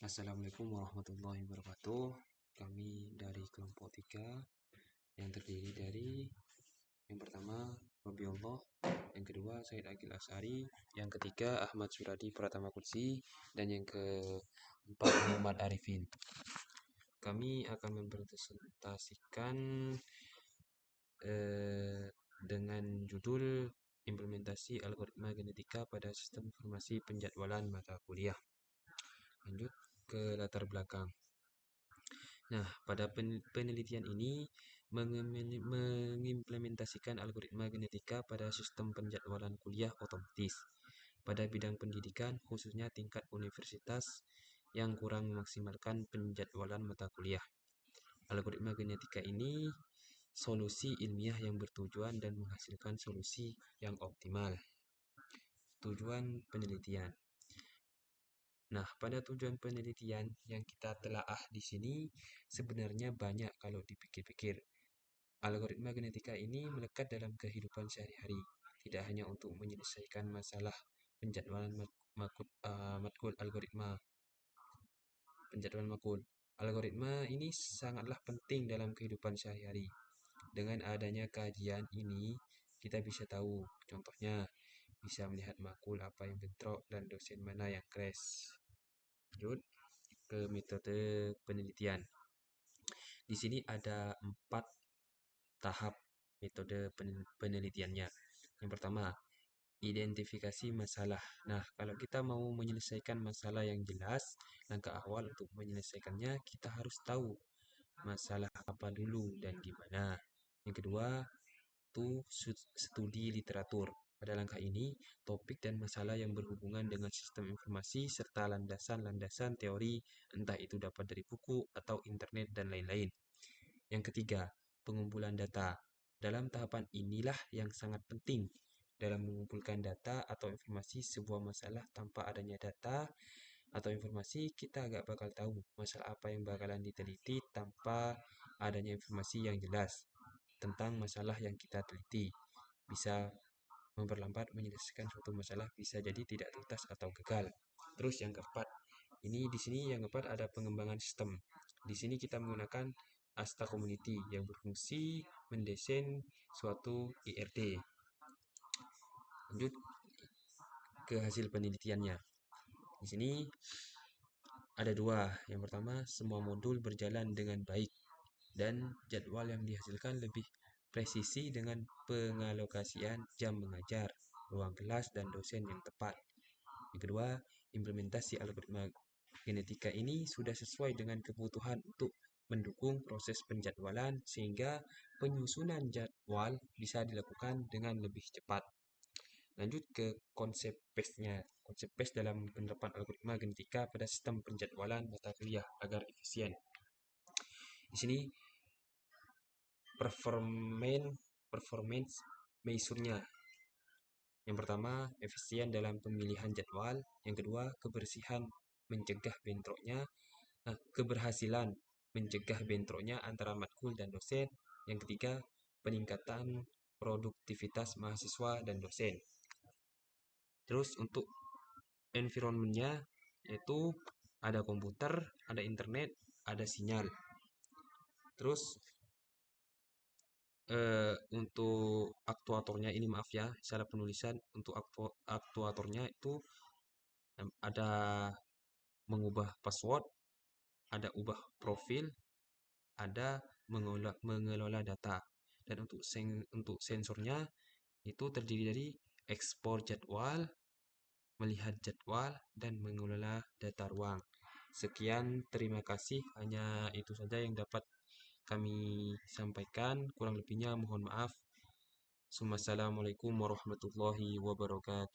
Assalamualaikum warahmatullahi wabarakatuh. Kami dari kelompok 3 yang terdiri dari yang pertama Robiullah, yang kedua Said Agil Asari, yang ketiga Ahmad Suradi Pratama Kursi, dan yang keempat Muhammad Arifin. Kami akan mempresentasikan dengan judul implementasi algoritma genetika pada sistem informasi penjadwalan mata kuliah. Lanjut ke latar belakang. Nah, pada penelitian ini mengimplementasikan algoritma genetika pada sistem penjadwalan kuliah otomatis pada bidang pendidikan, khususnya tingkat universitas yang kurang memaksimalkan penjadwalan mata kuliah. Algoritma genetika ini solusi ilmiah yang bertujuan dan menghasilkan solusi yang optimal. Tujuan penelitian. Nah, pada tujuan penelitian yang kita telaah di sini sebenarnya banyak kalau dipikir-pikir. Algoritma genetika ini melekat dalam kehidupan sehari-hari, tidak hanya untuk menyelesaikan masalah penjadwalan matkul algoritma. Penjadwalan matkul. Algoritma ini sangatlah penting dalam kehidupan sehari-hari. Dengan adanya kajian ini, kita bisa tahu, contohnya, bisa melihat makul apa yang bentrok dan dosen mana yang crash. Lanjut ke metode penelitian. Di sini ada 4 tahap metode penelitiannya. Yang pertama, identifikasi masalah. Nah, kalau kita mau menyelesaikan masalah yang jelas, langkah awal untuk menyelesaikannya kita harus tahu masalah apa dulu dan gimana. Yang kedua, itu studi literatur. Pada langkah ini, topik dan masalah yang berhubungan dengan sistem informasi serta landasan-landasan teori, entah itu dapat dari buku atau internet dan lain-lain. Yang ketiga, pengumpulan data. Dalam tahapan inilah yang sangat penting dalam mengumpulkan data atau informasi sebuah masalah. Tanpa adanya data atau informasi, kita agak bakal tahu masalah apa yang bakalan diteliti tanpa adanya informasi yang jelas tentang masalah yang kita teliti. Bisa memperlambat menyelesaikan suatu masalah, bisa jadi tidak tuntas atau gagal. Terus yang keempat, di sini yang keempat ada pengembangan sistem. Di sini kita menggunakan Asta Community yang berfungsi mendesain suatu IRT. Lanjut ke hasil penelitiannya. Di sini ada 2. Yang pertama, semua modul berjalan dengan baik dan jadwal yang dihasilkan lebih presisi dengan pengalokasian jam mengajar, ruang kelas, dan dosen yang tepat. Yang kedua, implementasi algoritma genetika ini sudah sesuai dengan kebutuhan untuk mendukung proses penjadwalan sehingga penyusunan jadwal bisa dilakukan dengan lebih cepat. Lanjut ke konsep PES-nya. Konsep PES dalam penerapan algoritma genetika pada sistem penjadwalan mata kuliah agar efisien. Di sini performance measure-nya. Yang pertama, efisien dalam pemilihan jadwal. Yang kedua, keberhasilan mencegah bentroknya antara matkul dan dosen. Yang ketiga, peningkatan produktivitas mahasiswa dan dosen. Terus untuk environment-nya yaitu ada komputer, ada internet, ada sinyal. Terus untuk aktuatornya ini maaf ya, salah penulisan. Untuk aktuatornya itu ada mengubah password, ada ubah profil, ada mengelola data. Dan untuk sensornya itu terdiri dari ekspor jadwal, melihat jadwal, dan mengelola data ruang. Sekian, terima kasih. Hanya itu saja yang dapat kami sampaikan. Kurang lebihnya mohon maaf. Assalamualaikum warahmatullahi wabarakatuh.